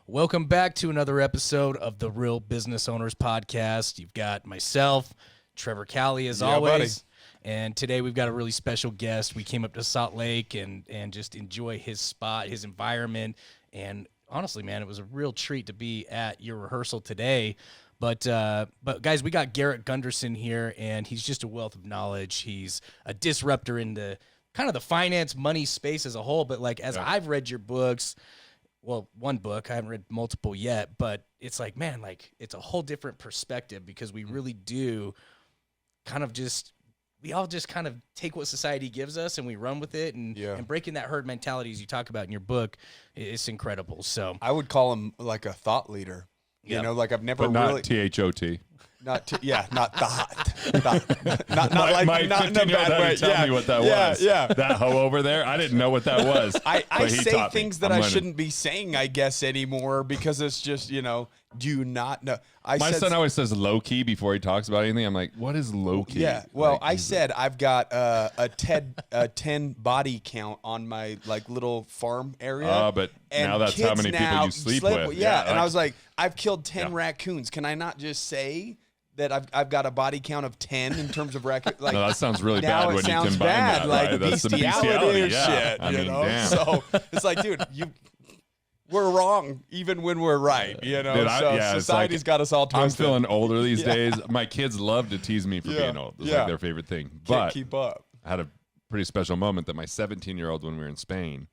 Welcome back to another episode of the Real Business Owners Podcast. You've got myself, Trevor Calley, as always. And today we've got a really special guest. We came up to Salt Lake and just enjoy his spot, his environment. And honestly, man, it was a real treat to be at your rehearsal today. But guys, we got Garrett Gunderson here, and he's just a wealth of knowledge. He's a disruptor in the kind of the finance money space as a whole. But like, as I've read your books, well, one book, I haven't read multiple yet, but it's like, man, like it's a whole different perspective because we really do kind of we all just kind of take what society gives us and we run with it, and breaking that herd mentality, as you talk about in your book, it's incredible. So I would call him like a thought leader. You know, like I've never but not really THOT. not thought. Not like my not in a 15-year-old bad had way. to tell me what that was. Yeah. That hoe over there. I didn't know what that was. I he say taught me. things that I'm I learning. shouldn't be saying, I guess, anymore because it's just, do you not know? My son always says low key before he talks about anything. I'm like, what is low key? Yeah. Well, Like, I said I've got a 10 body count on my like little farm area. But and now that's how kids many people now you sleep with. Yeah. And like- I was like, I've killed 10 raccoons. Can I not just say that I've got a body count of 10 in terms of raccoons? Like, no, that sounds really now bad it when you sounds combine bad, that. like right? That's some bestiality or yeah. shit. I mean, damn. So it's like, dude, we're wrong even when we're right. Dude, so it's society's like, got us all twisted. I'm feeling older these days. My kids love to tease me for Yeah. being old. It's Yeah. like their favorite thing. Can't But keep up. I had a pretty special moment that my 17-year-old, when we were in Spain,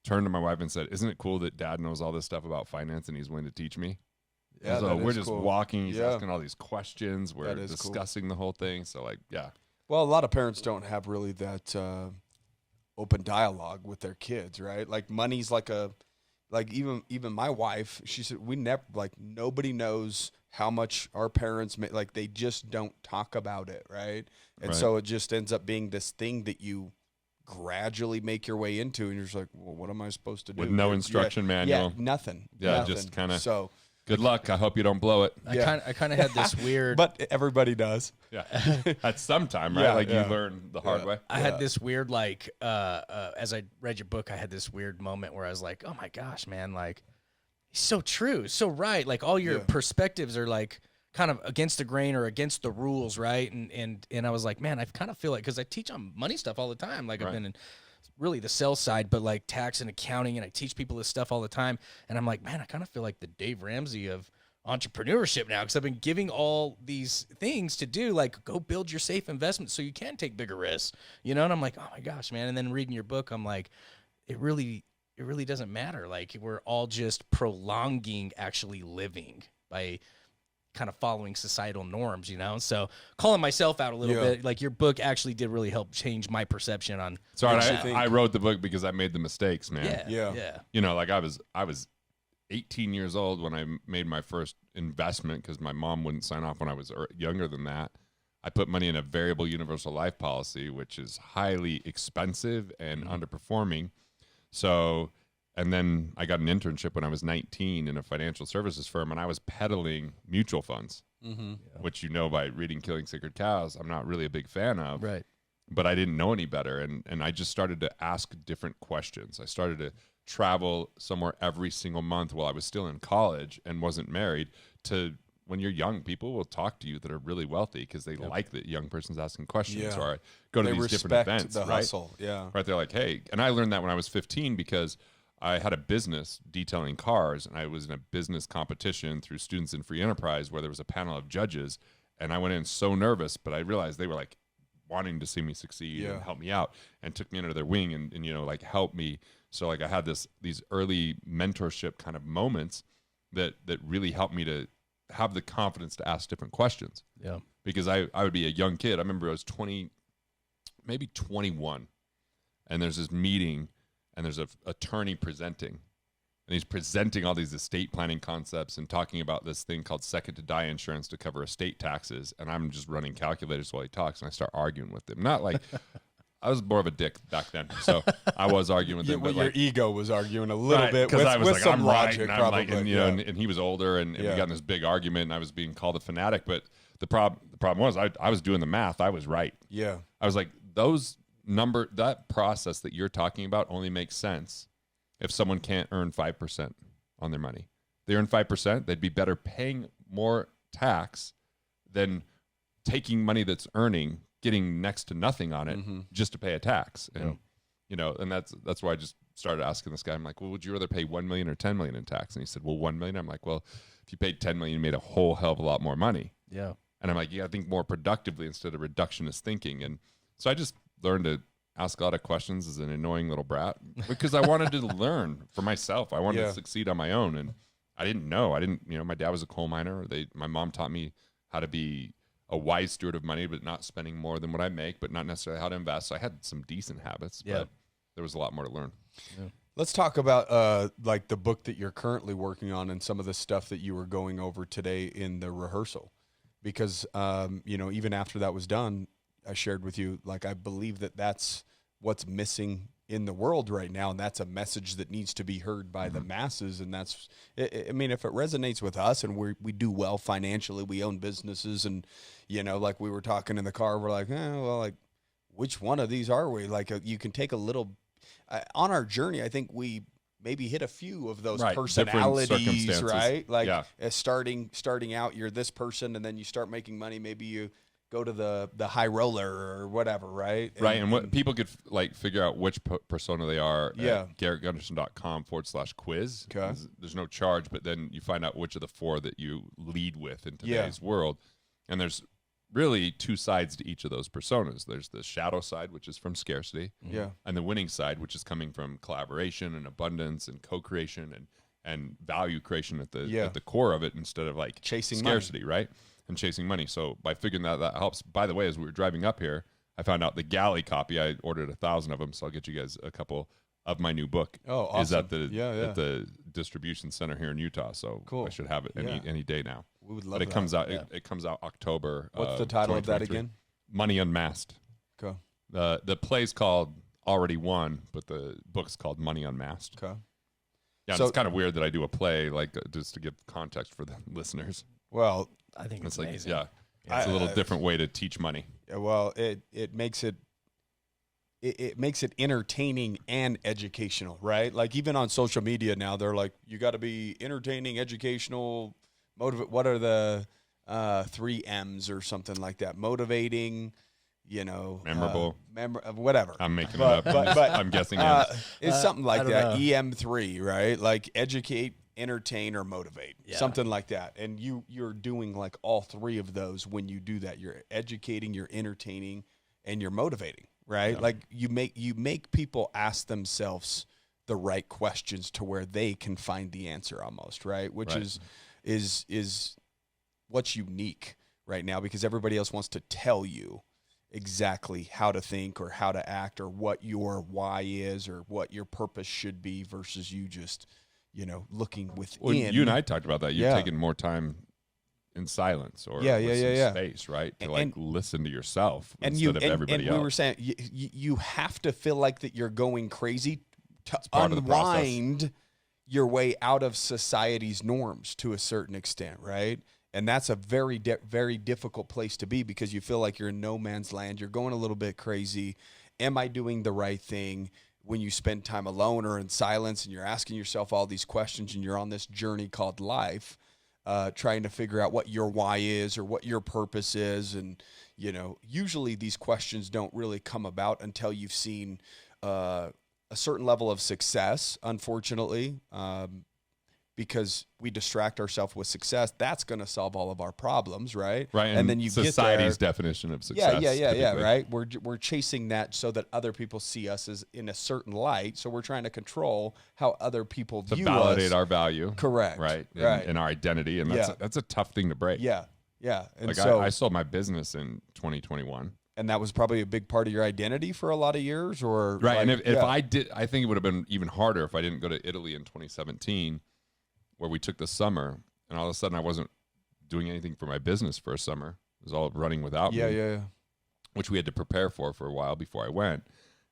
turned to my wife and said, "Isn't it cool that Dad knows all this stuff about finance and he's willing to teach me?" Yeah, so that we're is just cool. walking. He's asking all these questions. We're That is cool. discussing the whole thing. So Well, a lot of parents don't have really that open dialogue with their kids, right? Like money's like even my wife, she said nobody knows how much our parents make. Like they just don't talk about it, right? And so it just ends up being this thing that you gradually make your way into, and you're just like, well, what am I supposed to do? with no instruction manual. Yeah, nothing. Yeah, nothing. just kinda- So Good luck. I hope you don't blow it. I kind of had this weird. but everybody does. Yeah, at some time, right? Yeah, like yeah. you learn the hard way. I had this weird, like, as I read your book, I had this weird moment where I was like, oh my gosh, man, like, he's so true, so right. Like, all your perspectives are, like, kind of against the grain or against the rules, right? And I was like, man, I kind of feel like, because I teach on money stuff all the time. Like, I've been in really the sales side, but, like, tax and accounting, and I teach people this stuff all the time. And I'm like, man, I kind of feel like the Dave Ramsey of entrepreneurship now, because I've been giving all these things to do, like go build your safe investments so you can take bigger risks, and I'm like, oh my gosh, man. And then reading your book, I'm like, it really doesn't matter. Like, we're all just prolonging actually living by kind of following societal norms, so calling myself out a little bit, like your book actually did really help change my perception on. Sorry, I wrote the book because I made the mistakes, man. Yeah. Like I was 18 years old when I made my first investment because my mom wouldn't sign off when I was younger than that. I put money in a variable universal life policy, which is highly expensive and underperforming. So, and then I got an internship when I was 19 in a financial services firm, and I was peddling mutual funds, which by reading Killing Sacred Cows, I'm not really a big fan of. Right. But I didn't know any better, and I just started to ask different questions. I started to travel somewhere every single month while I was still in college and wasn't married. To when you're young, people will talk to you that are really wealthy because they like that young person's asking questions, or I go to these different events. The hustle. Right. They're like, hey, and I learned that when I was 15 because I had a business detailing cars, and I was in a business competition through Students in Free Enterprise where there was a panel of judges, and I went in so nervous, but I realized they were like wanting to see me succeed and help me out, and took me under their wing and like helped me. So like I had these early mentorship kind of moments that really helped me to have the confidence to ask different questions. Yeah. Because I would be a young kid. I remember I was 20, maybe 21, and there's this meeting, and there's an attorney presenting, and he's presenting all these estate planning concepts and talking about this thing called second to die insurance to cover estate taxes. And I'm just running calculators while he talks, and I start arguing with him. Not like I was more of a dick back then, so I was arguing with him. But Your ego was arguing a little bit because I was with like, some I'm logic, right, and probably. and he was older, and we got in this big argument, and I was being called a fanatic. But the problem was I was doing the math. I was right. Yeah. I was like, that process that you're talking about only makes sense if someone can't earn 5% on their money. They earn 5%. They'd be better paying more tax than taking money that's earning, getting next to nothing on it just to pay a tax. And, and that's why I just started asking this guy. I'm like, well, would you rather pay 1 million or 10 million in tax? And he said, well, 1 million. I'm like, well, if you paid 10 million, you made a whole hell of a lot more money. Yeah. And I'm like, you got to think more productively instead of reductionist thinking. And so I just learned to ask a lot of questions as an annoying little brat because I wanted to learn for myself. I wanted to succeed on my own. And I didn't know. My dad was a coal miner. My mom taught me how to be a wise steward of money, but not spending more than what I make, but not necessarily how to invest. So I had some decent habits, but there was a lot more to learn. Yeah. Let's talk about like the book that you're currently working on and some of the stuff that you were going over today in the rehearsal, because even after that was done, I shared with you, like, I believe that that's what's missing in the world right now, and that's a message that needs to be heard by the masses. And that's, I mean, if it resonates with us and we do well financially, we own businesses, and like we were talking in the car, we're like, like, which one of these are we? Like, you can take a little on our journey. I think we maybe hit a few of those personalities, right? Like, starting out, you're this person, and then you start making money. Maybe you go to the high roller or whatever, right? And what people could figure out which persona they are at GarrettGunderson.com/quiz. Okay. There's no charge, but then you find out which of the four that you lead with in today's world. And there's really two sides to each of those personas. There's the shadow side, which is from scarcity, and the winning side, which is coming from collaboration and abundance and co-creation and value creation at the core of it, instead of like chasing scarcity, money. right? And chasing money. So by figuring that helps. By the way, as we were driving up here, I found out the galley copy. I ordered 1,000 of them, so I'll get you guys a couple of my new book. Oh, awesome. Is at the distribution center here in Utah. So cool. I should have it any day now. We would love it. Comes out. It comes out October. What's the title of that again? Money Unmasked. Okay. The play's called Already Won, but the book's called Money Unmasked. Okay. Yeah, so, it's kind of weird that I do a play, just to give context for the listeners. Well, I think it's amazing. It's a little different way to teach money. Well, it makes it entertaining and educational, right? Like, even on social media now, they're like, you got to be entertaining, educational, motivate. What are the 3 M's or something like that? Motivating, memorable, whatever. I'm making it up. But I'm guessing it's something like that. Know. EM3, right? Like, educate, entertain, or motivate, something like that. And you're doing like all 3 of those when you do that. You're educating, you're entertaining, and you're motivating, right? Like, you make people ask themselves the right questions to where they can find the answer almost, right? Which is what's unique right now, because everybody else wants to tell you exactly how to think or how to act or what your why is or what your purpose should be, versus you just looking within. Well, you and I talked about that. You've taken more time in silence or space, right? To listen to yourself instead of everybody else. And we were saying you have to feel like that you're going crazy to unwind your way out of society's norms to a certain extent, right? And that's a very, very difficult place to be, because you feel like you're in no man's land. You're going a little bit crazy. Am I doing the right thing? When you spend time alone or in silence and you're asking yourself all these questions and you're on this journey called life, trying to figure out what your why is or what your purpose is. And, usually these questions don't really come about until you've seen a certain level of success, unfortunately, because we distract ourselves with success. That's going to solve all of our problems, right? Right, and then you society's definition of success. Yeah, right? We're chasing that so that other people see us as in a certain light, so we're trying to control how other people view us. To validate our value. Correct. Right, and our identity, and that's a tough thing to break. Yeah. And like, so I sold my business in 2021. And that was probably a big part of your identity for a lot of years, or right. And if I did, I think it would have been even harder if I didn't go to Italy in 2017, where we took the summer, and all of a sudden I wasn't doing anything for my business for a summer. It was all running without me. Yeah. Which we had to prepare for a while before I went.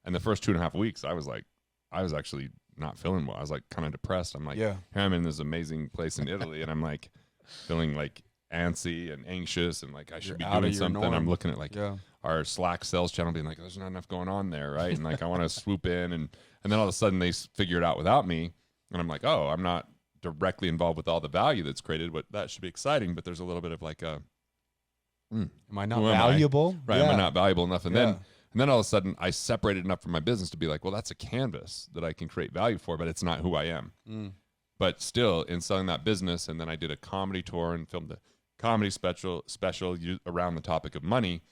And the first 2.5 weeks, I was actually not feeling well. I was like kind of depressed. I'm like, here I'm in this amazing place in Italy, and I'm like feeling like antsy and anxious, and like I should be doing something. I'm looking at our Slack sales channel, being like, there's not enough going on there, right? And like I want to swoop in, and then all of a sudden they figure it out without me, and I'm like, oh, I'm not directly involved with all the value that's created, but that should be exciting. But there's a little bit of like am I not valuable? Right. Yeah. Am I not valuable enough? And then all of a sudden I separated enough from my business to be like, well, that's a canvas that I can create value for, but it's not who I am. But still in selling that business. And then I did a comedy tour and filmed a comedy special around the topic of money.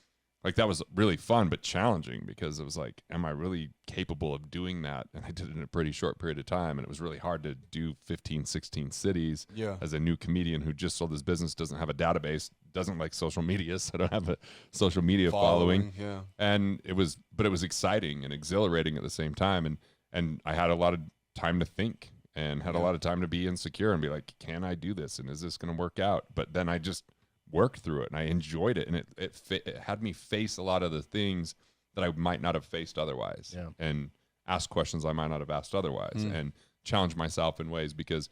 Like that was really fun, but challenging because it was like, am I really capable of doing that? And I did it in a pretty short period of time. And it was really hard to do 15, 16 cities as a new comedian who just sold his business, doesn't have a database, doesn't like social media. So I don't have a social media following. Yeah. And it was exciting and exhilarating at the same time. And I had a lot of time to think and had a lot of time to be insecure and be like, can I do this? And is this going to work out? But then I just worked through it and I enjoyed it. And it had me face a lot of the things that I might not have faced otherwise and ask questions I might not have asked otherwise and challenge myself in ways, because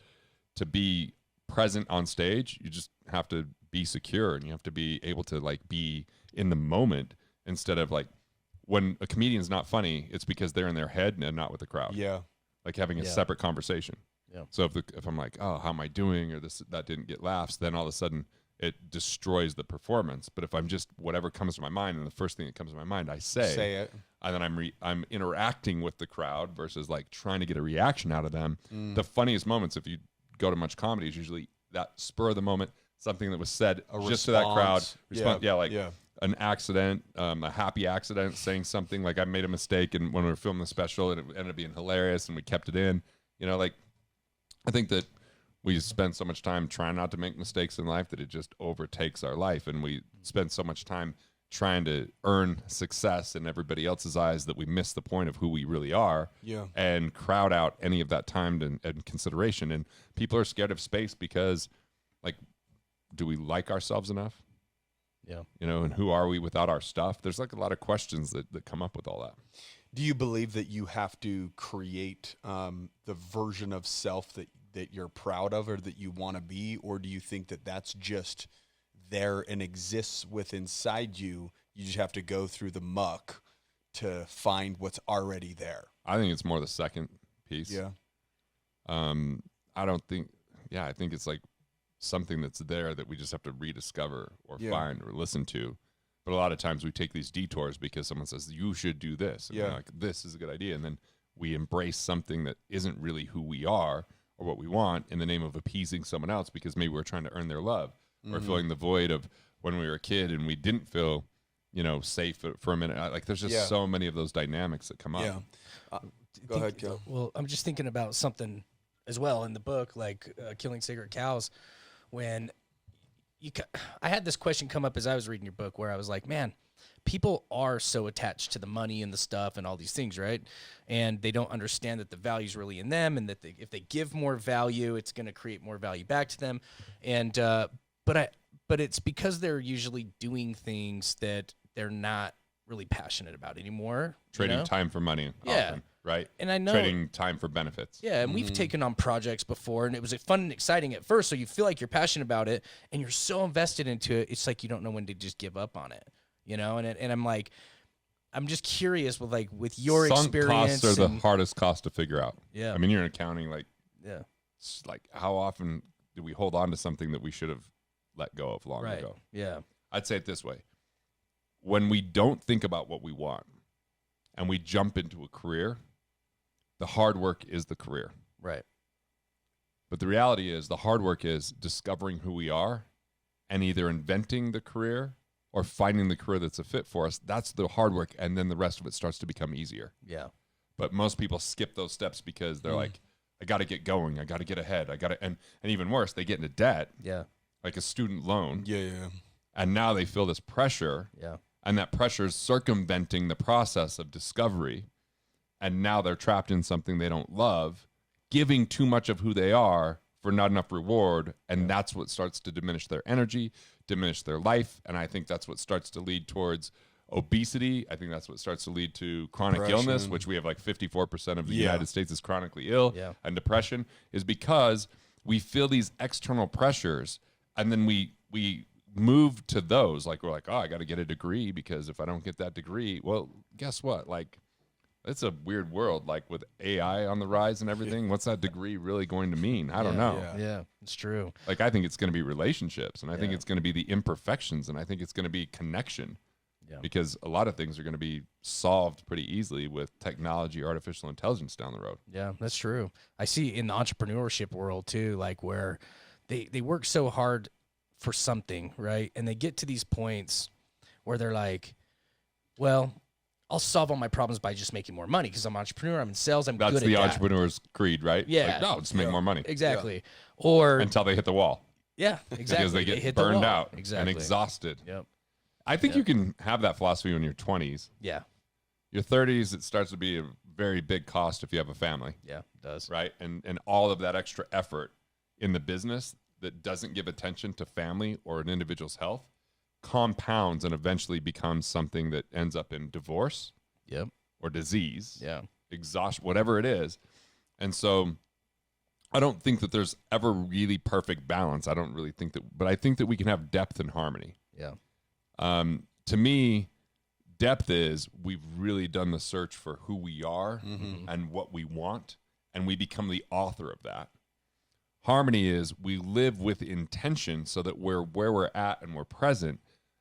to be present on stage, you just have to be secure and you have to be able to like be in the moment instead of like when a comedian's not funny, it's because they're in their head and not with the crowd. Yeah. Like having a separate conversation. Yeah. So if I'm like, oh, how am I doing? Or that didn't get laughs, then all of a sudden it destroys the performance. But if I'm just whatever comes to my mind, and the first thing that comes to my mind, I say it, and then I'm interacting with the crowd versus like trying to get a reaction out of them. The funniest moments, if you go to much comedy, is usually that spur of the moment, something that was said just to that crowd. An accident, a happy accident, saying something like I made a mistake, and when we were filming the special, and it ended up being hilarious, and we kept it in. You know, like I think that we spend so much time trying not to make mistakes in life that it just overtakes our life. And we spend so much time trying to earn success in everybody else's eyes that we miss the point of who we really are and crowd out any of that time and consideration. And people are scared of space because, like, do we like ourselves enough? Yeah. You know, and who are we without our stuff? There's like a lot of questions that come up with all that. Do you believe that you have to create the version of self that you're proud of or that you want to be? Or do you think that that's just there and exists within inside you? You just have to go through the muck to find what's already there. I think it's more the second piece. Yeah. I think it's like something that's there that we just have to rediscover or find or listen to. But a lot of times we take these detours because someone says, you should do this. And we're like, this is a good idea. And then we embrace something that isn't really who we are or what we want in the name of appeasing someone else because maybe we're trying to earn their love or filling the void of when we were a kid and we didn't feel, safe for a minute. Like there's just so many of those dynamics that come up. Yeah. Go ahead, Kel. Well, I'm just thinking about something as well in the book, like Killing Sacred Cows, when I had this question come up as I was reading your book where I was like, man, people are so attached to the money and the stuff and all these things, right? And they don't understand that the value is really in them, and that if they give more value, it's going to create more value back to them. And but it's because they're usually doing things that they're not really passionate about anymore. Trading time for money often, right? And I know trading time for benefits. Yeah, and we've taken on projects before, and it was fun and exciting at first, so you feel like you're passionate about it, and you're so invested into it, it's like you don't know when to just give up on it, And I'm like, I'm just curious with your Sunk experience. Costs are the hardest cost to figure out. Yeah, I mean, you're in accounting, it's like how often do we hold on to something that we should have let go of long ago? Yeah, I'd say it this way: when we don't think about what we want and we jump into a career, the hard work is the career. Right. But the reality is the hard work is discovering who we are and either inventing the career or finding the career that's a fit for us. That's the hard work. And then the rest of it starts to become easier. Yeah. But most people skip those steps because they're like, I got to get going. I got to get ahead. And even worse, they get into debt. Yeah. Like a student loan. Yeah. And now they feel this pressure. Yeah. And that pressure is circumventing the process of discovery. And now they're trapped in something they don't love, giving too much of who they are for not enough reward. And that's what starts to diminish their energy, diminish their life. And I think that's what starts to lead towards obesity. I think that's what starts to lead to chronic illness, which we have like 54% of the United States is chronically ill. Yeah. And depression is because we feel these external pressures and then we move to those. Like we're like, oh, I got to get a degree because if I don't get that degree, well, guess what? Like It's a weird world, like with AI on the rise and everything. What's that degree really going to mean? I don't know. Yeah, it's true. Like, I think it's going to be relationships, and I think it's going to be the imperfections, and I think it's going to be connection. Yeah. Because a lot of things are going to be solved pretty easily with technology, artificial intelligence down the road. Yeah, that's true. I see in the entrepreneurship world too, like where they work so hard for something, right? And they get to these points where they're like, well, I'll solve all my problems by just making more money because I'm an entrepreneur, I'm in sales, I'm good at that. That's the entrepreneur's creed, right? Yeah. Like, no, just make more money. Exactly. Yeah. Or until they hit the wall. Yeah, exactly. Because they get burned out and exhausted. Yep. I think you can have that philosophy when you're 20s. Yeah. Your 30s, it starts to be a very big cost if you have a family. Yeah, it does. Right? And all of that extra effort in the business that doesn't give attention to family or an individual's health compounds and eventually becomes something that ends up in divorce. Yep. Or disease. Yeah. Exhaustion, whatever it is. And so I don't think that there's ever really perfect balance. I don't really think that, but I think that we can have depth and harmony. Yeah. To me, depth is we've really done the search for who we are and what we want, and we become the author of that. Harmony is we live with intention so that we're where we're at and we're present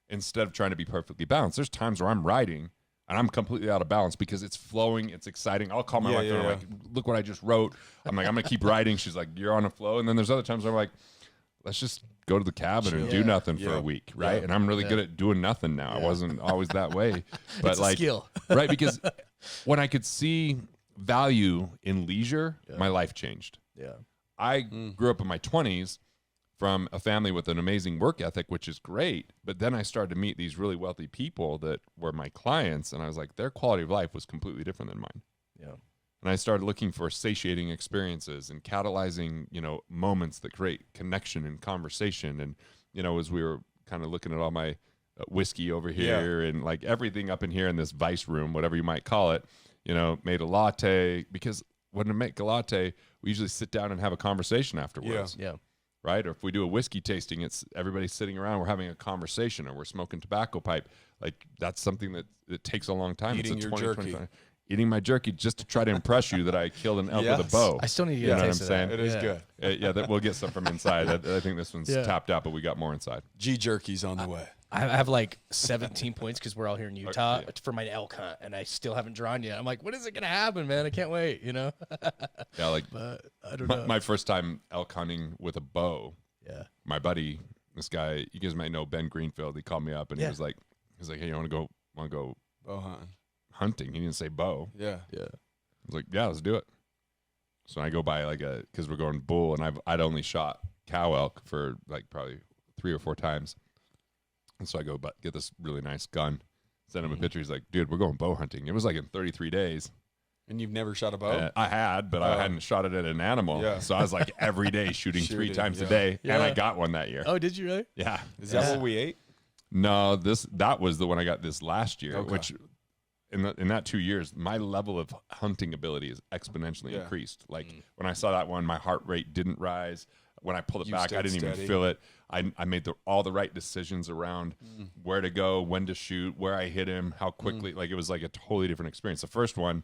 instead of trying to be perfectly balanced. There's times where I'm writing and I'm completely out of balance because it's flowing, it's exciting. I'll call my wife and I'm like, look what I just wrote. I'm like, I'm going to keep writing. She's like, you're on a flow. And then there's other times where I'm like, let's just go to the cabin and do nothing for a week, right? And I'm really good at doing nothing now. I wasn't always that way. But it's like, a skill. Right? Because when I could see value in leisure, my life changed. Yeah. I grew up in my 20s from a family with an amazing work ethic, which is great. But then I started to meet these really wealthy people that were my clients. And I was like, their quality of life was completely different than mine. Yeah. And I started looking for satiating experiences and catalyzing, moments that create connection and conversation. And, as we were kind of looking at all my whiskey over here and like everything up in here in this vice room, whatever you might call it, made a latte because when I make a latte, we usually sit down and have a conversation afterwards. Yeah. Right? Or if we do a whiskey tasting, it's everybody sitting around, we're having a conversation or we're smoking tobacco pipe. Like that's something that takes a long time. Eating it's a your jerky. 25 eating my jerky just to try to impress you that I killed an elk with a bow. I still need to get you know a what I'm taste of saying? that. It is good. We'll get some from inside. I think this one's tapped out, but we got more inside. G jerky's on the way. I have like 17 points because we're all here in Utah for my elk hunt, and I still haven't drawn yet. I'm like, when is it gonna happen, man? I can't wait. Yeah, like but I don't know. My first time elk hunting with a bow. Yeah, my buddy, this guy, you guys might know Ben Greenfield. He called me up and he was like, hey, you want to go bow hunting? He didn't say bow. Yeah. I was like, yeah, let's do it. So I go buy because we're going bull, and I'd only shot cow elk for like probably 3 or 4 times. And so I go get this really nice gun, send him a picture. He's like, dude, we're going bow hunting. It was like in 33 days. And you've never shot a bow? I had, but I hadn't shot it at an animal. Yeah. So I was like every day shooting 3 times a day, and I got one that year. Oh, did you really? Yeah. Is that what we ate? No, that was the one I got this last year, which in that 2 years, my level of hunting ability is exponentially increased. Like when I saw that one, my heart rate didn't rise. When I pulled it back, I didn't even feel it. I made all the right decisions around where to go, when to shoot, where I hit him, how quickly. Like it was like a totally different experience. The first one,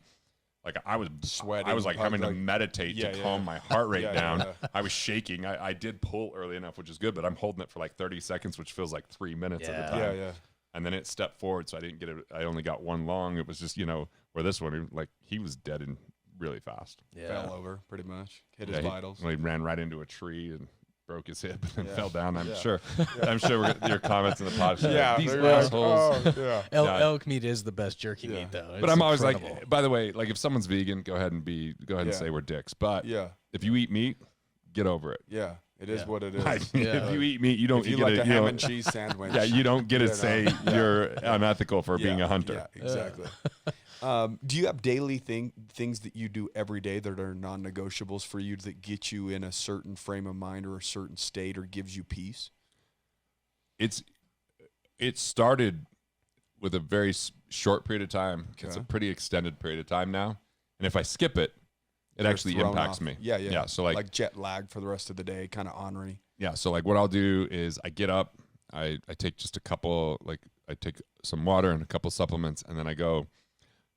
like I was sweating. I was like having to meditate to calm my heart rate down. I was shaking. I did pull early enough, which is good, but I'm holding it for like 30 seconds, which feels like 3 minutes at a time. And then it stepped forward, so I didn't get it. I only got one long. It was just, where this one, like he was dead and really fast. Fell over pretty much. Hit his vitals. He ran right into a tree and broke his hip and then fell down. I'm sure your comments in the podcast. These assholes. Elk meat is the best jerky meat, though. But I'm always like, by the way, like if someone's vegan, go ahead and say we're dicks. But if you eat meat, get over it. Yeah. It is what it is. If you eat meat, you don't get get like a ham and cheese sandwich. You don't get to say you're unethical for being a hunter. Yeah, exactly. Do you have daily things that you do every day that are non-negotiables for you that get you in a certain frame of mind or a certain state or gives you peace? It started with a very short period of time. Okay. It's a pretty extended period of time now. And if I skip it, it actually impacts me. Yeah. So like jet lag for the rest of the day, kind of ornery. Yeah. So like what I'll do is I get up, I take just a couple, like I take some water and a couple supplements, and then I go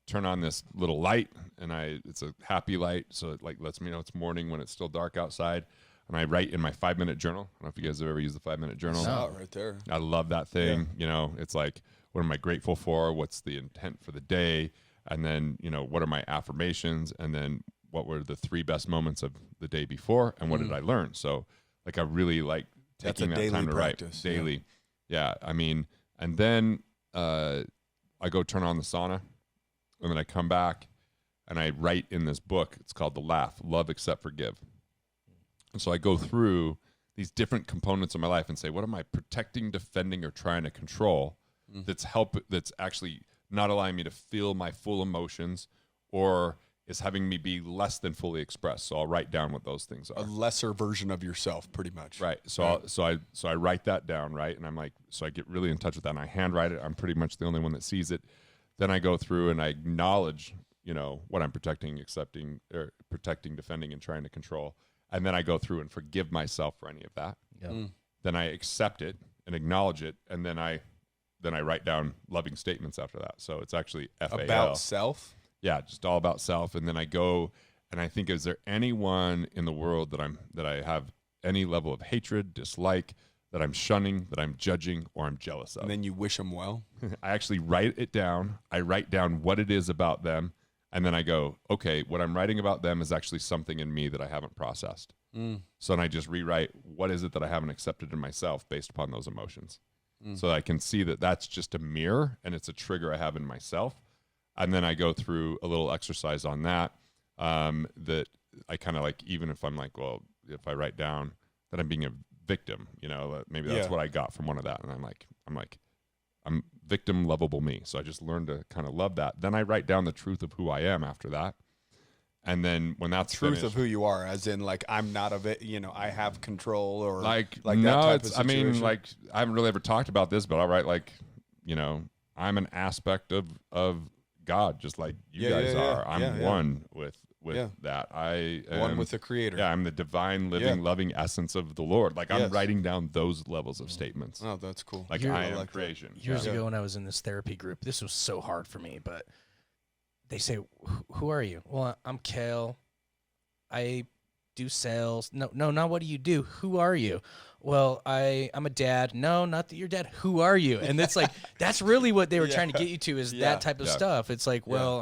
turn on this little light, and it's a happy light, so it like lets me know it's morning when it's still dark outside. And I write in my 5-minute journal. I don't know if you guys have ever used the 5-minute journal. No, right there. I love that thing. You know, it's like, what am I grateful for? What's the intent for the day? And then, you know, what are my affirmations? And then what were the 3 best moments of the day before? And what did I learn? So, like, I really like taking that time to write daily. Yeah. I mean, and then I go turn on the sauna, and then I come back and I write in this book. It's called The Laugh, Love, Accept, Forgive. And so I go through these different components of my life and say, what am I protecting, defending, or trying to control that's actually not allowing me to feel my full emotions, or is having me be less than fully expressed. So I'll write down what those things are. A lesser version of yourself, pretty much. Right. So I write that down, right? And I'm like, so I get really in touch with that, and I handwrite it. I'm pretty much the only one that sees it. Then I go through and I acknowledge, you know, what I'm protecting, defending, and trying to control. And then I go through and forgive myself for any of that. Yep. Then I accept it and acknowledge it, and then I write down loving statements after that. So it's actually FAL. About self? Yeah, just all about self. And then I go and I think, is there anyone in the world that I have any level of hatred, dislike, that I'm shunning, that I'm judging, or I'm jealous of? And then you wish them well? I actually write it down. I write down what it is about them. And then I go, okay, what I'm writing about them is actually something in me that I haven't processed. So then I just rewrite, what is it that I haven't accepted in myself based upon those emotions? So that I can see that that's just a mirror and it's a trigger I have in myself. And then I go through a little exercise on that, that I kind of like, even if I'm like, well, if I write down that I'm being a victim, you know, maybe that's what I got from one of that. And I'm victim, lovable me. So I just learned to kind of love that. Then I write down the truth of who I am after that. And then when that's truth finished, of who you are, as in like, I'm not of it, you know, I have control, or like that no, type of it's, I situation? mean, like, I haven't really ever talked about this, but I'll write like, you know, I'm an aspect of God, just like you guys are. I'm one with that. I am one with the Creator. Yeah, I'm the divine, living, loving essence of the Lord. Like, I'm writing down those levels of statements. Oh, that's cool. Like, I am creation. Years ago when I was in this therapy group, this was so hard for me, but they say, who are you? Well, I'm Kale. I do sales. No, not what do you do? Who are you? Well, I'm a dad. No, not that you're dad. Who are you? And it's like, that's really what they were trying to get you to, is that type of stuff. It's like, well,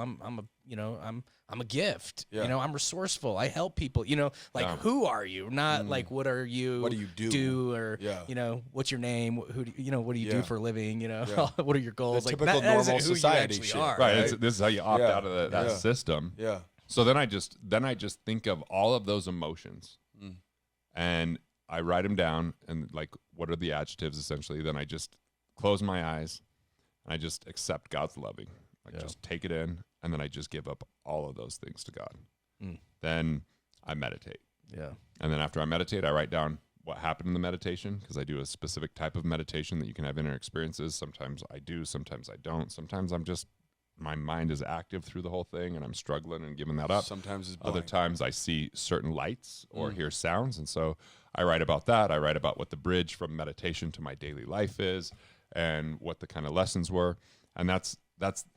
I'm a gift. You know, I'm resourceful. I help people. You know, like, who are you? Not like, what are you? What do you do? Or you know, what's your name? Who do you know? What do you do for a living? You know, what are your goals? The like typical that normal is who society you actually shit. are. Right. This is how you opt out of that system. Yeah. So then I just think of all of those emotions, and I write them down, and like, what are the adjectives essentially? Then I just close my eyes, and I just accept God's loving. Like, just take it in, and then I just give up all of those things to God. Then I meditate. Yeah. And then after I meditate, I write down what happened in the meditation, because I do a specific type of meditation that you can have inner experiences. Sometimes I do, sometimes I don't. Sometimes my mind is active through the whole thing, and I'm struggling and giving that up. Sometimes it's blank. Other times I see certain lights or hear sounds, and so I write about that. I write about what the bridge from meditation to my daily life is, and what the kind of lessons were, and that's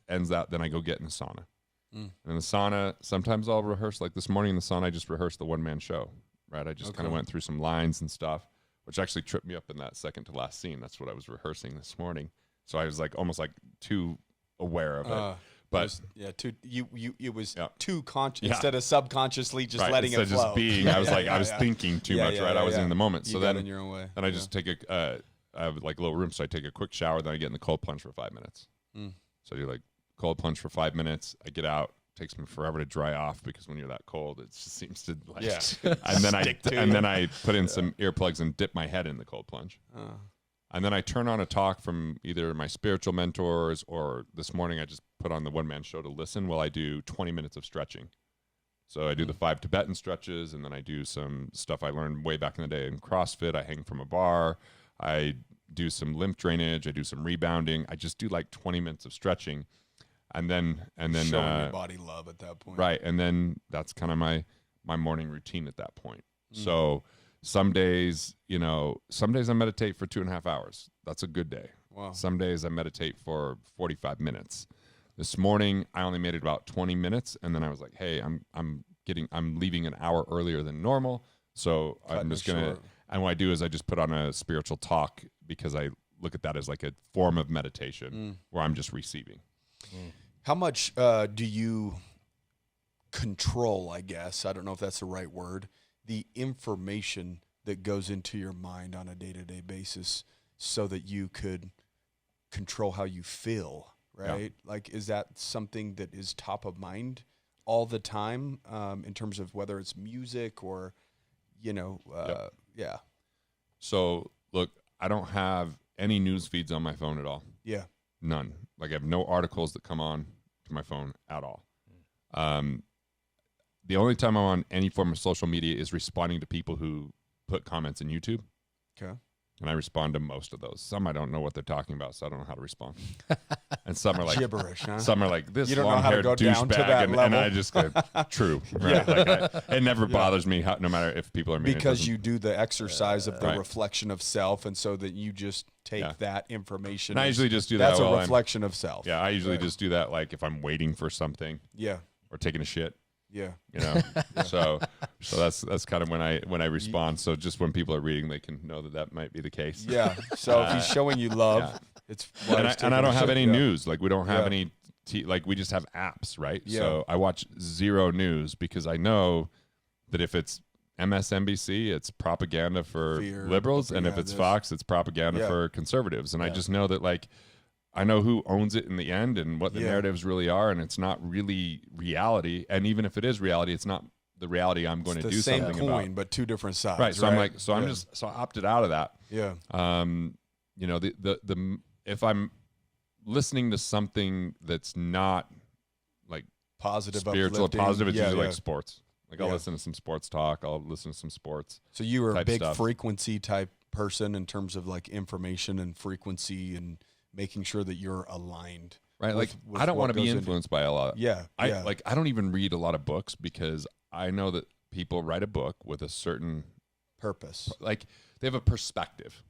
ends out. Then I go get in the sauna. And in the sauna, sometimes I'll rehearse. Like this morning in the sauna, I just rehearsed the one-man show. Right, I just kind of went through some lines and stuff, which actually tripped me up in that second to last scene. That's what I was rehearsing this morning. So I was like almost like too aware of it. But it was too conscious instead of subconsciously just letting it flow. Just being, I was like, I was thinking too much. I was in the moment. So then, in your own way. Then I just take I have like a little room, so I take a quick shower. Then I get in the cold plunge for 5 minutes. So I do like cold plunge for 5 minutes. I get out. Takes me forever to dry off, because when you're that cold, it just seems to like. And then I put in some earplugs and dip my head in the cold plunge. And then I turn on a talk from either my spiritual mentors, or this morning I just put on the one-man show to listen while I do 20 minutes of stretching. So I do the 5 Tibetan stretches, and then I do some stuff I learned way back in the day in CrossFit. I hang from a bar. I do some lymph drainage. I do some rebounding. I just do like 20 minutes of stretching. And then showing your body love at that point. Right. And then that's kind of my morning routine at that point. So some days I meditate for 2.5 hours. That's a good day. Wow. Some days I meditate for 45 minutes. This morning, I only made it about 20 minutes, and then I was like, hey, I'm leaving an hour earlier than normal, so I'm just gonna. And what I do is I just put on a spiritual talk because I look at that as like a form of meditation where I'm just receiving. How much do you control, I guess, I don't know if that's the right word, the information that goes into your mind on a day-to-day basis so that you could control how you feel, right? Yeah. Like, is that something that is top of mind all the time in terms of whether it's music or, yeah. So, look, I don't have any news feeds on my phone at all. Yeah. None. Like, I have no articles that come on to my phone at all. The only time I'm on any form of social media is responding to people who put comments in YouTube. Okay. And I respond to most of those. Some I don't know what they're talking about, so I don't know how to respond. And some are like gibberish, huh? Some are like this you don't know how to go down to that level. And I just go, true. Right? Like it never bothers me, no matter if people are mean. Because you do the exercise of the reflection of self, and so that you just take that information. And I usually just do that. That's a reflection of self. Yeah, I usually just do that, like if I'm waiting for something. Yeah. Or taking a shit. Yeah. So that's kind of when I respond. So just when people are reading, they can know that might be the case. Yeah. So if he's showing you love, it's and I don't have any news. Like we don't have any like we just have apps, right? Yeah. So I watch zero news because I know that if it's MSNBC, it's propaganda for liberals, and if it's Fox, it's propaganda for conservatives. And I just know that like I know who owns it in the end and what the narratives really are, and it's not really reality. And even if it is reality, it's not the reality I'm going to do something about. The same coin, but two different sides. Right. So I'm like, I opted out of that. Yeah. If I'm listening to something that's not like positive, spiritual, uplifting, positive, it's usually like sports. Like I'll listen to some sports talk. I'll listen to some sports. So you were a big frequency type person in terms of like information and frequency and making sure that you're aligned. Right. Like I don't want to be influenced by a lot. I don't even read a lot of books because I know that people write a book with a certain purpose. Like they have a perspective.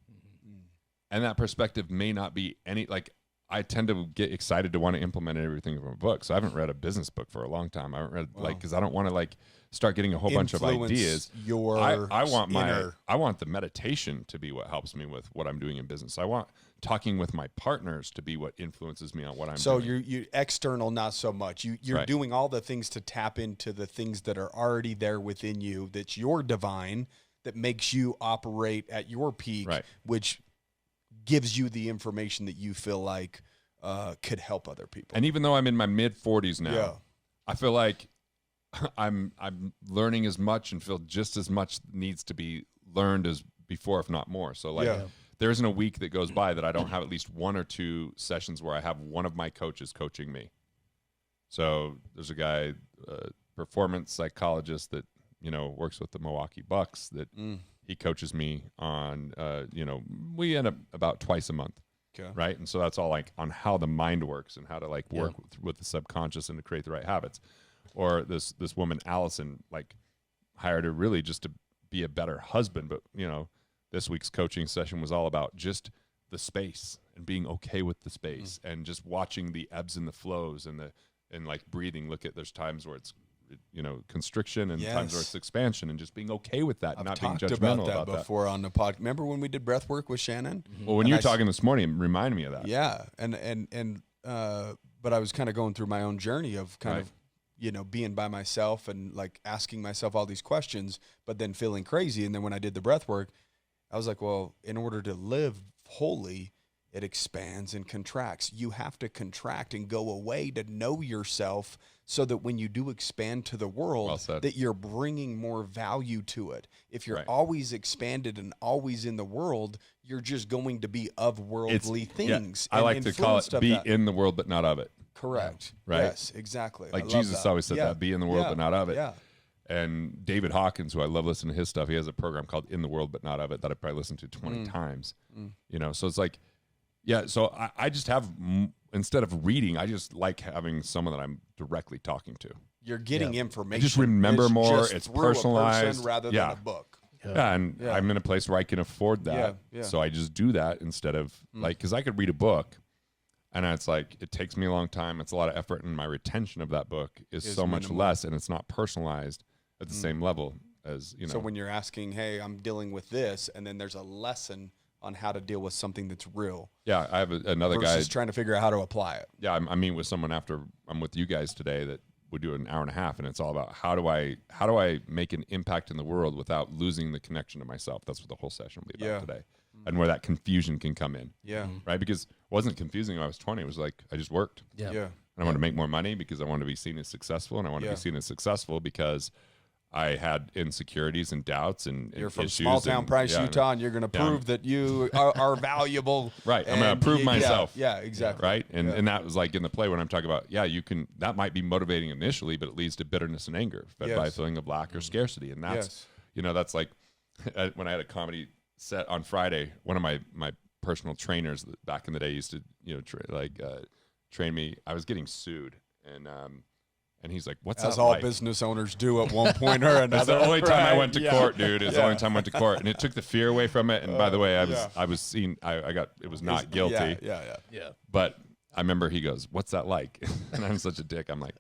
And that perspective may not be any, like I tend to get excited to want to implement everything from a book. So I haven't read a business book for a long time. I haven't read because I don't want to like start getting a whole bunch of ideas. I want the meditation to be what helps me with what I'm doing in business. I want talking with my partners to be what influences me on what I'm doing. So you're external, not so much. You're doing all the things to tap into the things that are already there within you. That's your divine that makes you operate at your peak, which gives you the information that you feel like could help other people. And even though I'm in my mid 40s now, I feel like I'm learning as much and feel just as much needs to be learned as before, if not more. So like there isn't a week that goes by that I don't have at least one or two sessions where I have one of my coaches coaching me. So there's a guy, performance psychologist that, works with the Milwaukee Bucks that he coaches me on, we end up about twice a month. Okay. Right. And so that's all like on how the mind works and how to like work with the subconscious and to create the right habits. Or this woman, Allison, like hired her really just to be a better husband. But, this week's coaching session was all about just the space and being okay with the space and just watching the ebbs and the flows and like breathing. There's times where it's, constriction and times where it's expansion and just being okay with that. I've not talked being judgmental about that before on the podcast. Remember when we did breath work with Shannon? Well, when you were talking this morning, it reminded me of that. Yeah. But I was kind of going through my own journey of kind of, being by myself and like asking myself all these questions, but then feeling crazy. And then when I did the breath work, I was like, well, in order to live wholly, it expands and contracts. You have to contract and go away to know yourself so that when you do expand to the world, that you're bringing more value to it. If you're always expanded and always in the world, you're just going to be of worldly things. I like to call it be in the world, but not of it. Correct. Right. Yes, exactly. Like Jesus always said that, be in the world, but not of it. Yeah. And David Hawkins, who I love listening to his stuff, he has a program called In the World, but Not of It that I probably listened to 20 times. So it's like, so I just have, instead of reading, I just like having someone that I'm directly talking to. You're getting information. I just remember more. It's personalized. Rather than a book. And I'm in a place where I can afford that. So I just do that instead of because I could read a book And it's like, it takes me a long time. It's a lot of effort, and my retention of that book is so much minimal. less, and it's not personalized at the same level as, you know. So when you're asking, hey, I'm dealing with this, and then there's a lesson on how to deal with something that's real. Yeah, I have another guy. Versus trying to figure out how to apply it. Yeah, I meet with someone after I'm with you guys today that we do an hour and a half, and it's all about how do I make an impact in the world without losing the connection to myself. That's what the whole session will be about today, and where that confusion can come in. Yeah. Right, because it wasn't confusing when I was 20. It was like I just worked. Yeah. Yeah. And I wanted to make more money because I wanted to be seen as successful, and I wanted to be seen as successful because I had insecurities and doubts and You're from issues small town Price, yeah, Utah, and you're going to prove that you are valuable. Right. I'm going to prove myself. Yeah, exactly. Right. And that was like in the play when I'm talking about, you can, that might be motivating initially, but it leads to bitterness and anger fed by a feeling of lack or scarcity. And that's, that's like when I had a comedy set on Friday, one of my personal trainers back in the day used to, train me. I was getting sued, and he's like, "What's As that all like?" business owners do at one point or another. That's the only time I went to Right. court, dude. It's the only time I went to court, and it took the fear away from it. And by the way, I was seen. I got it was not guilty. Yeah. But I remember he goes, "What's that like?" And I'm such a dick. I'm like,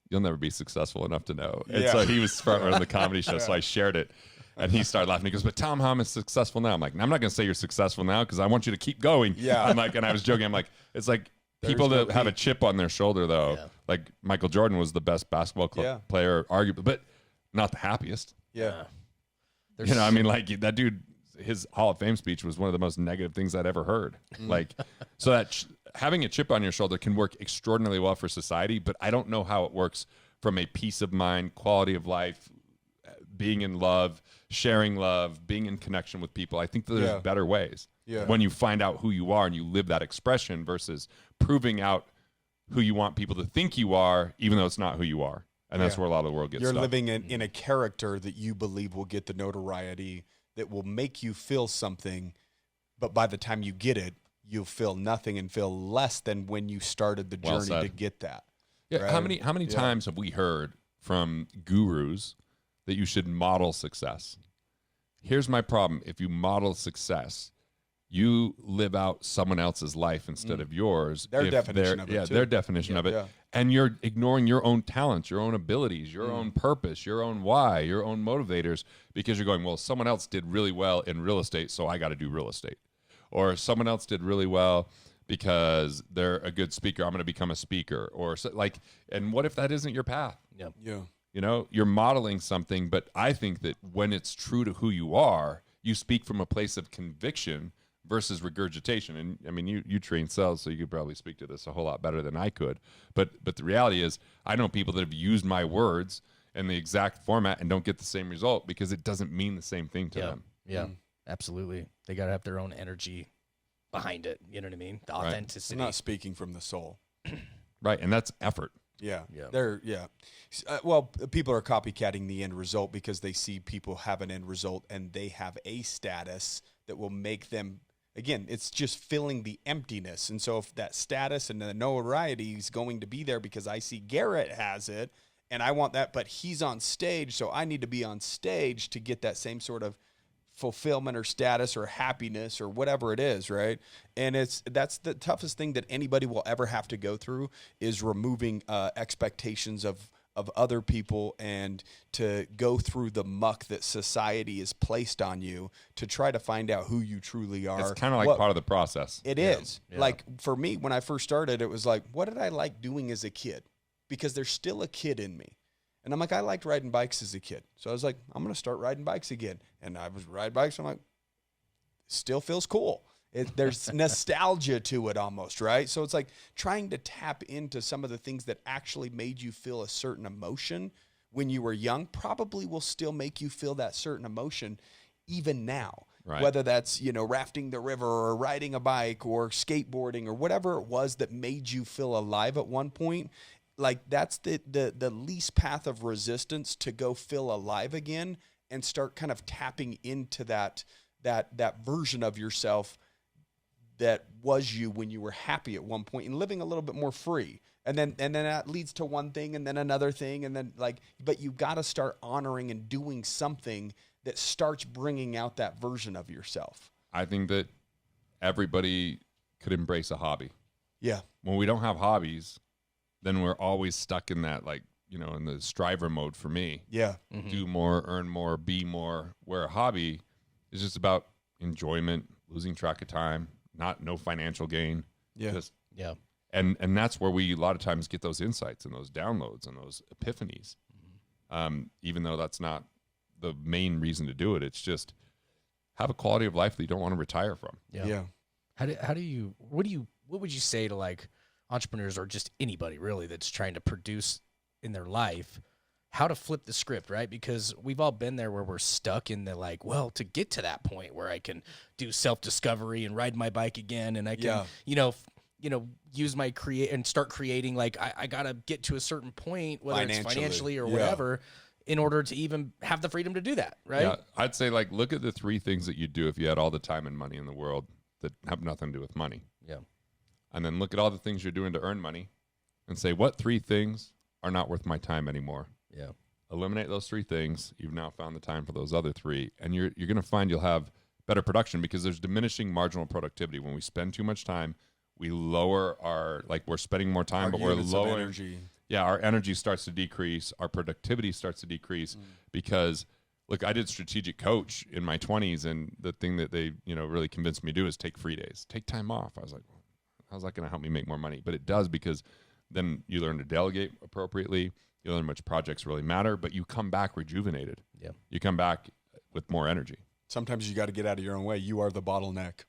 "You'll never be successful enough to know." And so he was front running the comedy show, so I shared it. And he started laughing. He goes, "But tell him how I'm successful now." I'm like, "I'm not going to say you're successful now because I want you to keep going." Yeah. I'm like, and I was joking. I'm like, it's like people that have a chip on their shoulder, though. Yeah. Like Michael Jordan was the best basketball player, arguably, but not the happiest. Yeah. I mean, like that dude, his Hall of Fame speech was one of the most negative things I'd ever heard. Like, so that having a chip on your shoulder can work extraordinarily well for society, but I don't know how it works from a peace of mind, quality of life, being in love, sharing love, being in connection with people. I think that there's better ways when you find out who you are and you live that expression versus proving out who you want people to think you are, even though it's not who you are. And that's where a lot of the world gets You're stuck. living in a character that you believe will get the notoriety that will make you feel something, but by the time you get it, you'll feel nothing and feel less than when you started the Well journey said. to get that. Yeah, right? how many times have we heard from gurus that you should model success? Here's my problem. If you model success, you live out someone else's life instead of yours. Their definition of it, Yeah, too. their definition of it. Yeah. And you're ignoring your own talents, your own abilities, your own purpose, your own why, your own motivators, because you're going, well, someone else did really well in real estate, so I got to do real estate. Or someone else did really well because they're a good speaker, I'm going to become a speaker. Or so, like, and what if that isn't your path? Yep. Yeah. You know, you're modeling something, but I think that when it's true to who you are, you speak from a place of conviction versus regurgitation. And I mean, you train sales, so you could probably speak to this a whole lot better than I could. But the reality is, I know people that have used my words in the exact format and don't get the same result because it doesn't mean the same thing to them. Yeah, absolutely. They got to have their own energy behind it. You know what I mean? The authenticity. They're not speaking from the soul. Right, and that's effort. Yeah. Yeah. Well, people are copycatting the end result because they see people have an end result and they have a status that will make them, again, it's just filling the emptiness. And so if that status and the notoriety is going to be there because I see Garrett has it and I want that, but he's on stage, so I need to be on stage to get that same sort of fulfillment or status or happiness or whatever it is, right? And that's the toughest thing that anybody will ever have to go through is removing expectations of other people and to go through the muck that society has placed on you to try to find out who you truly are. It's kind of like part of the process. It is. Like for me, when I first started, it was like, what did I like doing as a kid? Because there's still a kid in me. And I'm like, I liked riding bikes as a kid. So I was like, I'm going to start riding bikes again. And I was riding bikes. I'm like, still feels cool. There's nostalgia to it almost, right? So it's like trying to tap into some of the things that actually made you feel a certain emotion when you were young probably will still make you feel that certain emotion even now. Right. Whether that's, rafting the river or riding a bike or skateboarding or whatever it was that made you feel alive at one point. Like that's the least path of resistance to go feel alive again and start kind of tapping into that version of yourself that was you when you were happy at one point and living a little bit more free. And then that leads to one thing and then another thing. And then but you got to start honoring and doing something that starts bringing out that version of yourself. I think that everybody could embrace a hobby. Yeah. When we don't have hobbies, then we're always stuck in that, like, in the striver mode for me. Yeah. Mm-hmm. Do more, earn more, be more. Where a hobby is just about enjoyment, losing track of time, no financial gain. Yeah. Yeah. And that's where we a lot of times get those insights and those downloads and those epiphanies. Even though that's not the main reason to do it, it's just have a quality of life that you don't want to retire from. Yeah. What would you say to like entrepreneurs or just anybody really that's trying to produce in their life, how to flip the script, right? Because we've all been there where we're stuck in the like, well, to get to that point where I can do self-discovery and ride my bike again and I can, use my and start creating, like I got to get to a certain point, whether it's financially or whatever, in order to even have the freedom to do that, right? Yeah, I'd say like look at the 3 things that you'd do if you had all the time and money in the world that have nothing to do with money. Yeah. And then look at all the things you're doing to earn money and say, what 3 things are not worth my time anymore? Yeah. Eliminate those 3 things. You've now found the time for those other 3. And you're going to find you'll have better production because there's diminishing marginal productivity. When we spend too much time, we lower we're spending more time, but we're lowering energy. Yeah, our energy starts to decrease. Our productivity starts to decrease because, look, I did strategic coach in my 20s, and the thing that they, really convinced me to do is take free days, take time off. I was like, how's that going to help me make more money? But it does, because then you learn to delegate appropriately. You learn which projects really matter, but you come back rejuvenated. Yeah. You come back with more energy. Sometimes you got to get out of your own way. You are the bottleneck.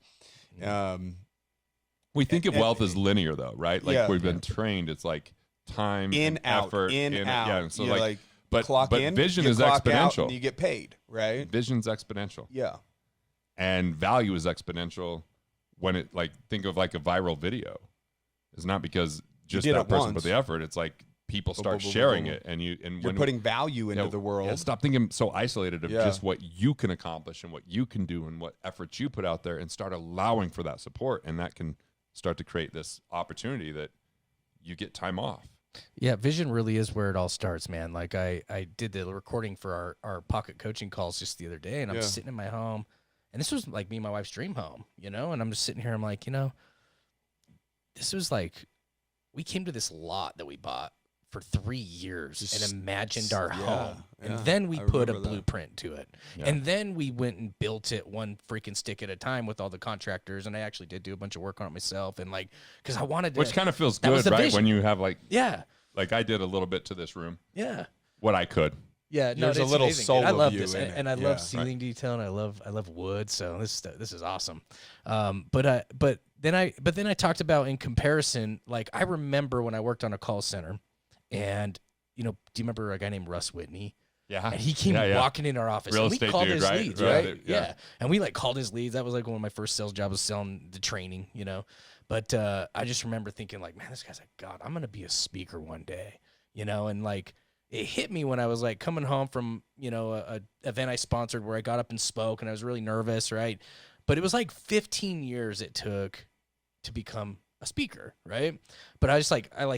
We think of wealth as linear, though, right? Like Yeah. we've been trained. It's like time, In, and out, effort, in, out. Yeah, so You, but clock in, vision you is clock out, exponential. and you get paid, right? Vision's exponential. Yeah. And value is exponential when it, like, think of like a viral video. It's not because just did that it person once. put the effort. It's like people start boom, boom, sharing boom. it, and You're when putting value into the world. Yeah, stop thinking so isolated of Yeah. just what you can accomplish and what you can do and what efforts you put out there, and start allowing for that support, and that can start to create this opportunity that you get time off. Yeah, vision really is where it all starts, man. Like I did the recording for our pocket coaching calls just the other day, and I'm sitting in my home, and this was like me and my wife's dream home, and I'm just sitting here, I'm like, this was like, we came to this lot that we bought for 3 years and imagined our home. And then we put a blueprint to it. Yeah. And then we went and built it one freaking stick at a time with all the contractors. And I actually did do a bunch of work on it myself. And like, because I wanted to. Which kind of feels good, right? Vision. When you have like. Yeah. Like I did a little bit to this room. Yeah. What I could. Yeah, no, there's a little amazing, soul dude. I love of you this, in and it. I love ceiling detail, and I love wood. So this is awesome. But then I talked about, in comparison, like I remember when I worked on a call center, and do you remember a guy named Russ Whitney? Yeah, and he came walking in our office. Real and we estate called dude, his right? leads, Real right? estate, Yeah, and we like called his leads. That was like one of my first sales jobs, was selling the training, But I just remember thinking, like, man, this guy's like, God, I'm gonna be a speaker one day, and like. It hit me when I was like coming home from, a event I sponsored where I got up and spoke, and I was really nervous, right? But it was like 15 years it took to become a speaker, right? But I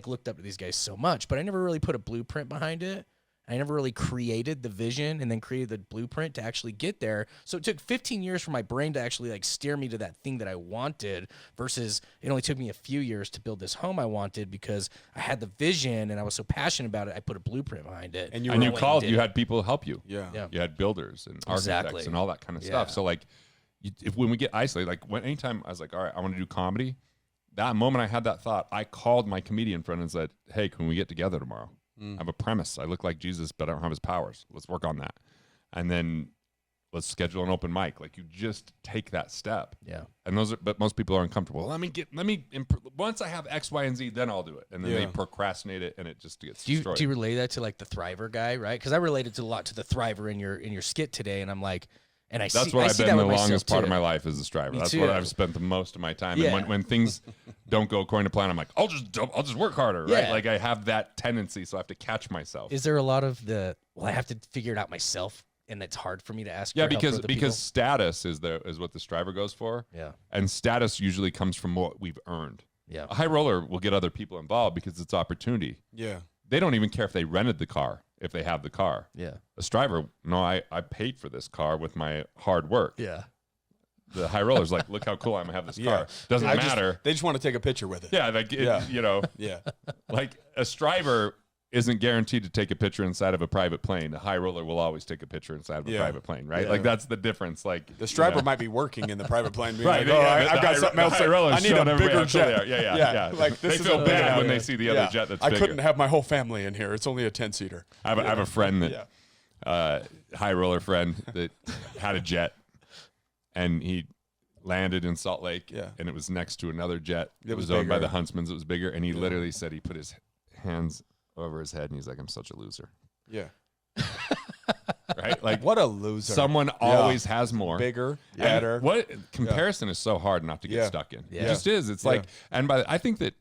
looked up to these guys so much, but I never really put a blueprint behind it. I never really created the vision and then created the blueprint to actually get there. So it took 15 years for my brain to actually like steer me to that thing that I wanted, versus it only took me a few years to build this home I wanted, because I had the vision and I was so passionate about it. I put a blueprint behind it. And you had people help you. Yeah. You had builders and architects and all that kind of stuff. So like when we get isolated, like anytime I was like, all right, I want to do comedy, that moment I had that thought, I called my comedian friend and said, hey, can we get together tomorrow? I have a premise. I look like Jesus, but I don't have his powers. Let's work on that. And then let's schedule an open mic. Like, you just take that step. Yeah. And but most people are uncomfortable. Once I have X, Y, and Z, then I'll do it. And then they procrastinate it, and it just gets destroyed. Do you relate that to like the Thriver guy, right? Because I related a lot to the Thriver in your skit today, and I'm like, and that's what I've been the longest part of my life, is the striver. That's what I've spent the most of my time. Yeah. And when things don't go according to plan, I'm like, I'll just work harder, right? Like I have that tendency, so I have to catch myself. Is there a lot of I have to figure it out myself, and it's hard for me to ask? Yeah, for help for other people? status is what the striver goes for. Yeah, and status usually comes from what we've earned. Yeah, a high roller will get other people involved because it's opportunity. Yeah, they don't even care if they rented the car. If they have the car. Yeah. A striver, no, I paid for this car with my hard work. Yeah. the high rollers like, look how cool I'm gonna have this car. Doesn't matter. They just want to take a picture with it. Yeah, like you know, like a striver isn't guaranteed to take a picture inside of a private plane. A high roller will always take a picture inside of a private plane, right? Like that's the difference. Like the striver might be working in the private plane, being right? Like, I've got something else. I need a bigger jet. Yeah. Like they feel bad when they see the other jet that's bigger. I couldn't have my whole family in here. It's only a 10-seater. I have a friend that high roller friend that had a jet, and he landed in Salt Lake, and it was next to another jet. It was owned by the Huntsmans. It was bigger, and he literally said he put his hands over his head, and he's like, I'm such a loser. Yeah. Right? Like, what a loser. Someone always has more. Bigger, better. What comparison is so hard not to get stuck in. It just is. It's like, and I think that,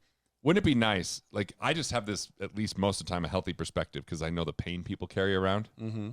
wouldn't it be nice? Like, I just have this, at least most of the time, a healthy perspective because I know the pain people carry around. Mm-hmm.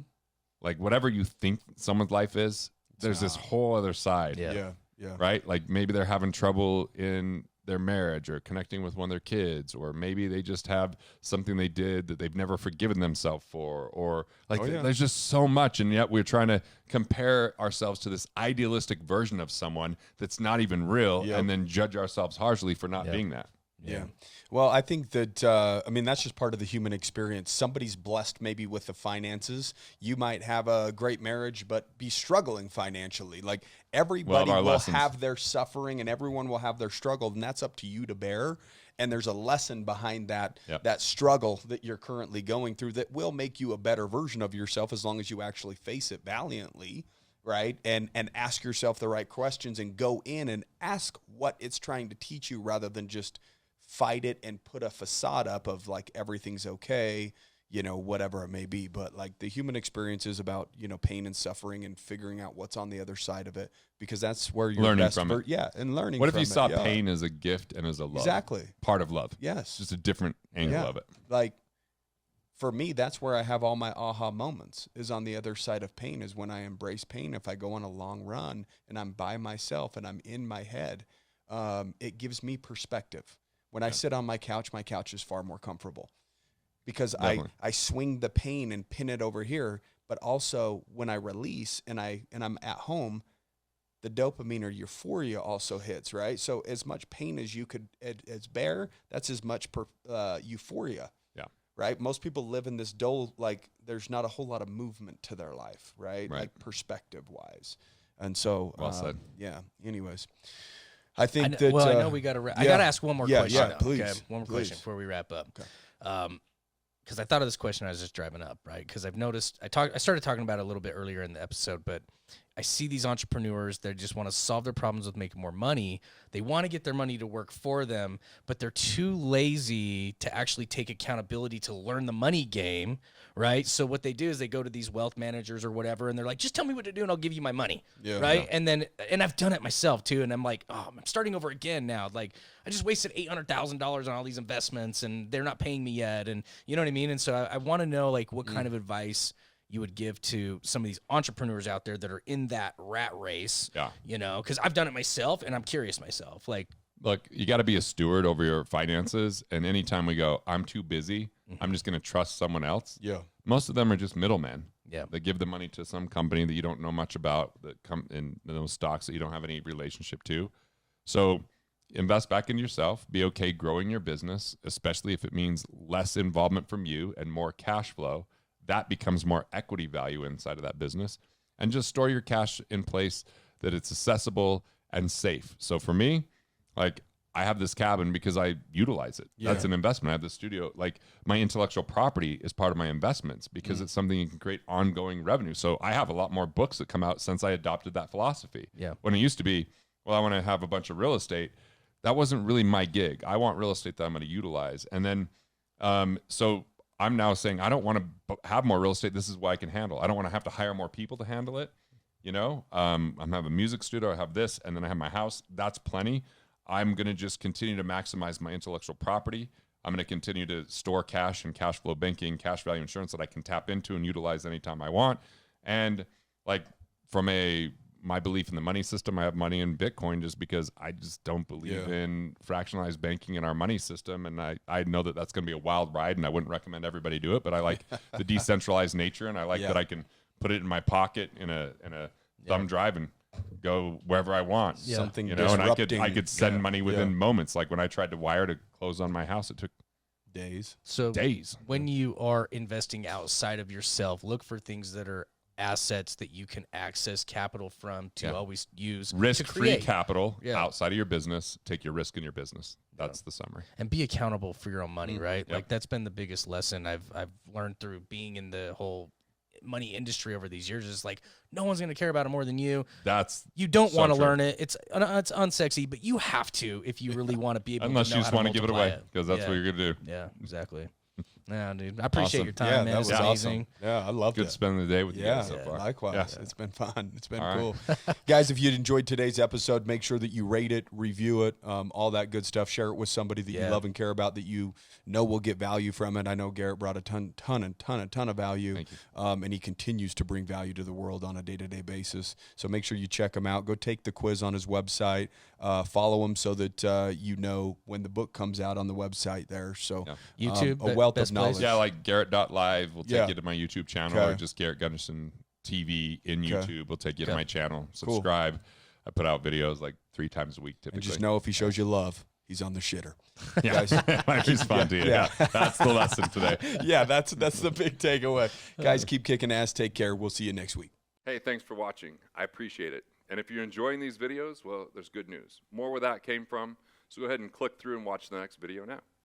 Like, whatever you think someone's life is, there's this whole other side. Yeah. Right? Like, maybe they're having trouble in their marriage or connecting with one of their kids, or maybe they just have something they did that they've never forgiven themselves for, or like there's just so much, and yet we're trying to compare ourselves to this idealistic version of someone that's not even real, and then judge ourselves harshly for not being that. Yeah. Well, I think that, I mean, that's just part of the human experience. Somebody's blessed maybe with the finances. You might have a great marriage, but be struggling financially. Like everybody will have their suffering and everyone will have their struggle, and that's up to you to bear. And there's a lesson behind that, that struggle that you're currently going through that will make you a better version of yourself as long as you actually face it valiantly. Right. And ask yourself the right questions and go in and ask what it's trying to teach you rather than just fight it and put a facade up of like everything's okay, you know, whatever it may be. But like the human experience is about, you know, pain and suffering and figuring out what's on the other side of it, because that's where you're learning from it. Yeah, and learning. What if you saw it, pain as a gift and as a love? Exactly. Part of love. Yes. Just a different angle of it. Like for me, that's where I have all my aha moments, is on the other side of pain, is when I embrace pain. If I go on a long run and I'm by myself and I'm in my head, it gives me perspective. When I sit on my couch is far more comfortable because I swing the pain and pin it over here. But also when I release and I'm at home, the dopamine or euphoria also hits, right? So as much pain as you could as bear, that's as much euphoria. Yeah. Right. Most people live in this dull, like there's not a whole lot of movement to their life, right? Like perspective wise. And so, well said. Yeah. Anyways. I think that. Well, I know we got to. I got to ask one more question. Yeah, please. Okay, one more question before we wrap up. Okay. Because I thought of this question, I was just driving up, right? Because I've noticed, I started talking about it a little bit earlier in the episode, but I see these entrepreneurs that just want to solve their problems with making more money. They want to get their money to work for them, but they're too lazy to actually take accountability to learn the money game, right? So what they do is they go to these wealth managers or whatever, and they're like, just tell me what to do and I'll give you my money, right? Yeah. And I've done it myself too, and I'm like, oh, I'm starting over again now. Like, I just wasted $800,000 on all these investments, and they're not paying me yet, and you know what I mean? And so I want to know, like, what kind of advice you would give to some of these entrepreneurs out there that are in that rat race, you know, because I've done it myself and I'm curious myself. Like, look, you got to be a steward over your finances. And anytime we go, I'm too busy, I'm just going to trust someone else. Yeah. Most of them are just middlemen. Yeah. They give the money to some company that you don't know much about, that come in those stocks that you don't have any relationship to. So invest back in yourself, be okay growing your business, especially if it means less involvement from you and more cash flow. That becomes more equity value inside of that business. And just store your cash in place that it's accessible and safe. So for me, like, I have this cabin because I utilize it. Yeah. That's an investment. I have this studio. Like, my intellectual property is part of my investments because it's something you can create ongoing revenue. So I have a lot more books that come out since I adopted that philosophy. Yeah. When it used to be, well, I want to have a bunch of real estate. That wasn't really my gig. I want real estate that I'm going to utilize. And then, so I'm now saying I don't want to have more real estate. This is what I can handle. I don't want to have to hire more people to handle it. You know, I'm have a music studio. I have this, and then I have my house. That's plenty. I'm going to just continue to maximize my intellectual property. I'm going to continue to store cash and cash flow banking, cash value insurance that I can tap into and utilize anytime I want. And like, from my belief in the money system, I have money in Bitcoin just because I just don't believe in fractionalized banking in our money system. And I know that that's going to be a wild ride, and I wouldn't recommend everybody do it, but I like the decentralized nature, and I like that I can put it in my pocket in a thumb drive and go wherever I want. Yeah. Something You know, and I disrupting. could send money within Yeah. moments. Like when I tried to wire to close on my house, it took Days. So days. when you are investing outside of yourself, look for things that are assets that you can access capital from to always use to Risk-free create. capital Yeah. outside of your business. Take your risk in your business. That's the summary. And be accountable for your own money, right? Yep. Like that's been the biggest lesson I've learned through being in the whole money industry over these years. Is like no one's going to care about it more than you. You don't so want to true. learn it. It's unsexy, but you have to if you really want to be able Unless to you know just how want to to give it multiply away, because that's what you're going to do. Yeah, exactly. Yeah, dude. I appreciate Awesome. your time, Yeah, man. that It's was amazing. awesome. Yeah, I loved Good it. spending the day with you Yeah, guys so far. likewise. Yeah. It's been fun. It's been All cool. Guys, if you enjoyed today's episode, make sure that you rate it, review it, all that good stuff. Share it with somebody that you love and care about that you know will get value from it. I know Garrett brought a ton of value. Thank you. And he continues to bring value to the world on a day-to-day basis. So make sure you check him out. Go take the quiz on his website. Follow him so that you know when the book comes out on the website there. So YouTube, a wealth best of knowledge. place. Yeah, like Garrett.live will take Yeah. you to my YouTube channel, Okay. or just Garrett Gunderson TV in YouTube will take you to Okay. my channel. Subscribe. I put out videos like 3 times a week typically. And just know if he shows you love, he's on the shitter. Yeah, Guys, might respond to you. Yeah. Yeah, that's the lesson today. yeah, that's the big takeaway. Guys, keep kicking ass. Take care. We'll see you next week. Hey, thanks for watching. I appreciate it. And if you're enjoying these videos, well, there's good news. More where that came from. So go ahead and click through and watch the next video now.